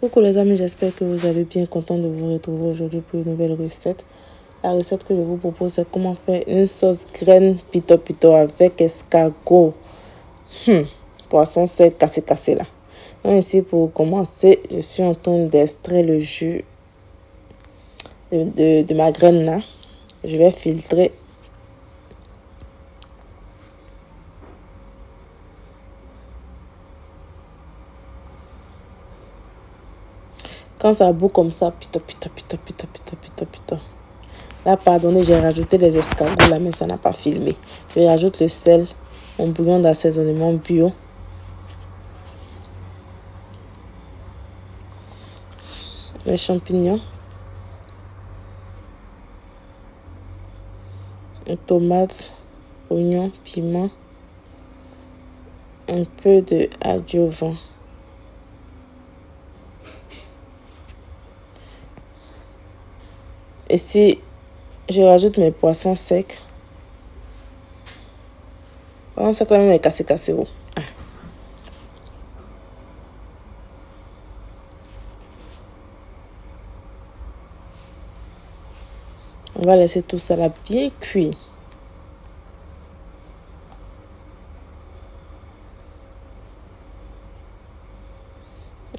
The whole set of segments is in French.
Coucou les amis, j'espère que vous allez bien, content de vous retrouver aujourd'hui pour une nouvelle recette. La recette que je vous propose, c'est comment faire une sauce graine pito pito avec escargot. Poisson sec cassé là. Donc ici pour commencer, je suis en train d'extraire le jus de ma graine là. Je vais filtrer. Quand ça bout comme ça, pito. Là, pardonnez, j'ai rajouté les escargots là, mais ça n'a pas filmé. Je rajoute le sel, mon bouillon d'assaisonnement bio. Les champignons. Tomates, oignons, piment. Un peu de adjuvant. Ici, je rajoute mes poissons secs. Poissons secs là même est cassé. Oh. Ah. On va laisser tout ça là bien cuit.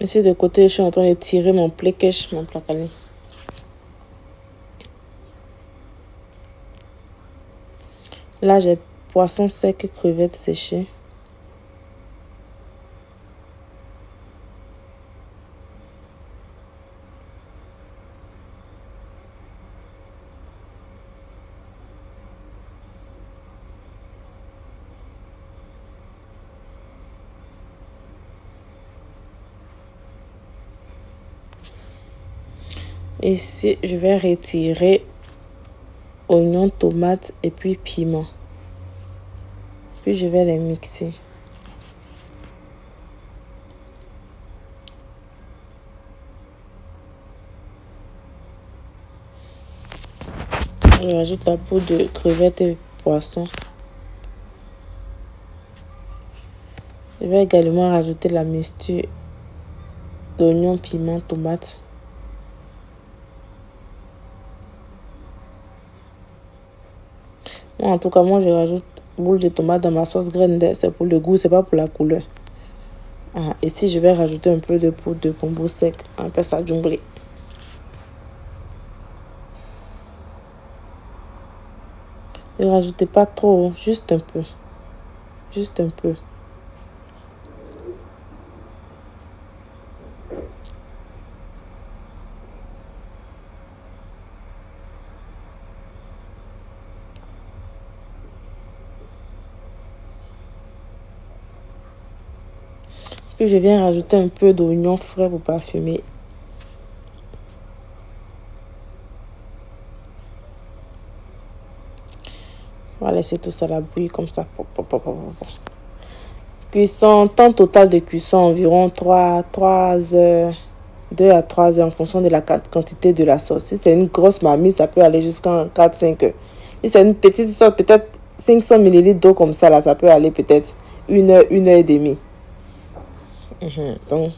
Ici de côté, je suis en train de tirer mon plekesh, mon placali. Là, j'ai poisson sec, crevettes séchées. Ici, je vais retirer oignons, tomates et puis piment. Puis je vais les mixer. Je rajoute la poudre de crevettes et poisson. Je vais également rajouter la mixture d'oignons, piment, tomates. En tout cas, moi, je rajoute boule de tomate dans ma sauce graine. C'est pour le goût, c'est pas pour la couleur. Ici, je vais rajouter un peu de poudre de kombu sec. On appelle ça djunglé. Ne rajoutez pas trop, juste un peu. Juste un peu. Puis je viens rajouter un peu d'oignon frais pour parfumer. On va laisser tout ça la bouillir comme ça. Cuisson, temps total de cuisson environ 3 heures, 2 à 3 heures en fonction de la quantité de la sauce. Si c'est une grosse marmite, ça peut aller jusqu'à 4-5 heures. Si c'est une petite sauce, peut-être 500 ml d'eau comme ça, là, ça peut aller peut-être 1 heure, 1 heure et demie. Donc,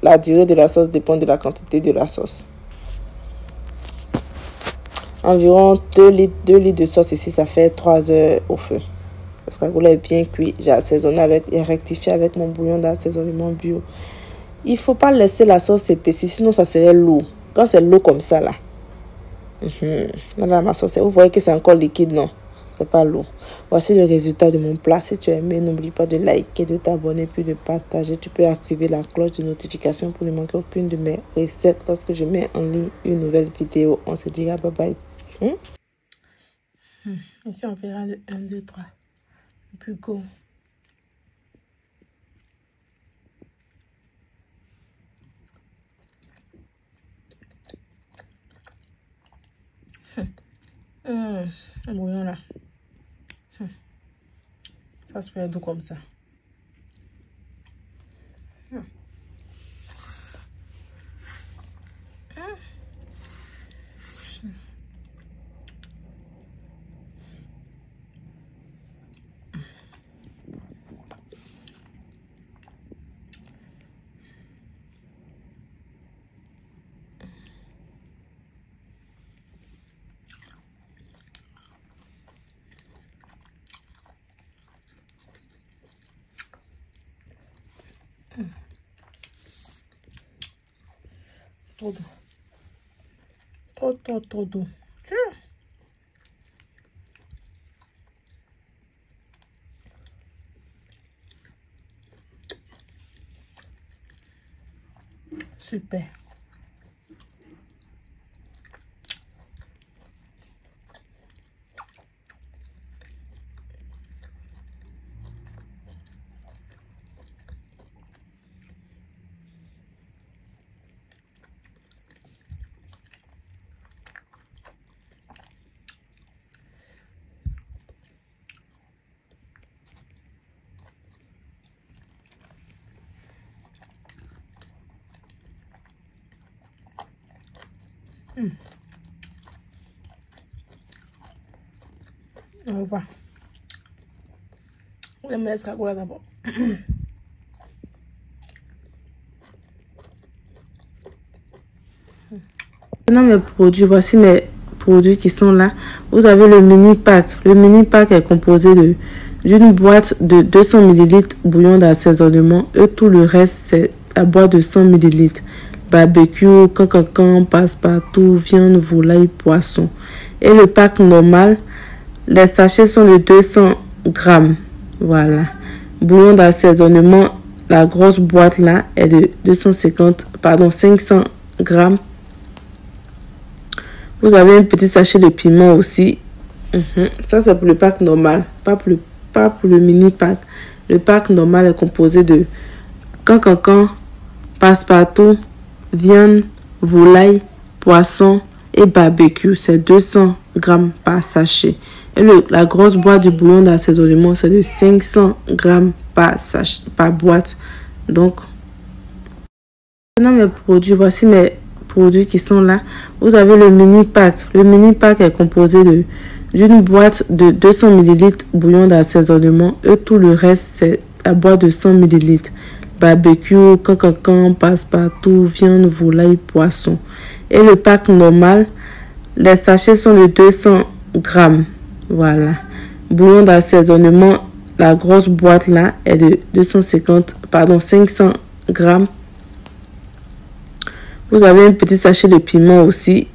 la durée de la sauce dépend de la quantité de la sauce. Environ 2 litres de sauce ici, ça fait 3 heures au feu. Parce que là est bien cuit. J'ai assaisonné et rectifié avec mon bouillon d'assaisonnement bio. Il ne faut pas laisser la sauce s'épaissir, sinon ça serait lourd. Quand c'est lourd comme ça, là. Là, ma sauce, vous voyez que c'est encore liquide, non? C'est pas lourd. Voici le résultat de mon plat. Si tu as aimé, n'oublie pas de liker, de t'abonner, puis de partager. Tu peux activer la cloche de notification pour ne manquer aucune de mes recettes lorsque je mets en ligne une nouvelle vidéo. On se dira bye bye. Ici, on fera le 1, 2, 3. Puis go. Un bouillon là. Ça se fait doux comme ça. trop doux. Trop doux. Super. On va voir. On va mettre l'escargot là d'abord. Maintenant mes produits, voici mes produits qui sont là. Vous avez le mini pack. Le mini pack est composé d'une boîte de 200 ml bouillon d'assaisonnement et tout le reste c'est la boîte de 100 ml. Barbecue, cancan, passe-partout, viande, volaille, poisson. Et le pack normal, les sachets sont de 200 grammes. Voilà. Bouillon d'assaisonnement, la grosse boîte là est de 500 grammes. Vous avez un petit sachet de piment aussi. Ça, c'est pour le pack normal, pas pour le mini pack. Le pack normal est composé de cancan, passe-partout, viande, volaille, poisson et barbecue. C'est 200 grammes par sachet. Et la grosse boîte du bouillon d'assaisonnement, c'est de 500 grammes par boîte. Donc, maintenant mes produits, voici mes produits qui sont là. Vous avez le mini pack. Le mini pack est composé d'une boîte de 200 ml bouillon d'assaisonnement et tout le reste c'est la boîte de 100 ml. Barbecue, cancan, passe-partout, viande, volaille, poisson. Et le pack normal, les sachets sont de 200 grammes. Voilà. Bouillon d'assaisonnement, la grosse boîte là est de 500 grammes. Vous avez un petit sachet de piment aussi.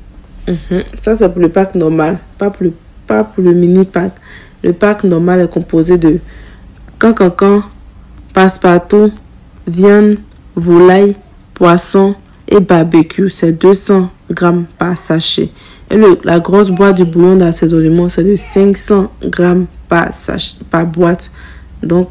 Ça, c'est pour le pack normal, pas pour le mini pack. Le pack normal est composé de cancan, passe-partout, viande, volaille, poisson et barbecue. C'est 200 grammes par sachet. Et la grosse boîte du bouillon d'assaisonnement, c'est de 500 grammes par boîte. Donc,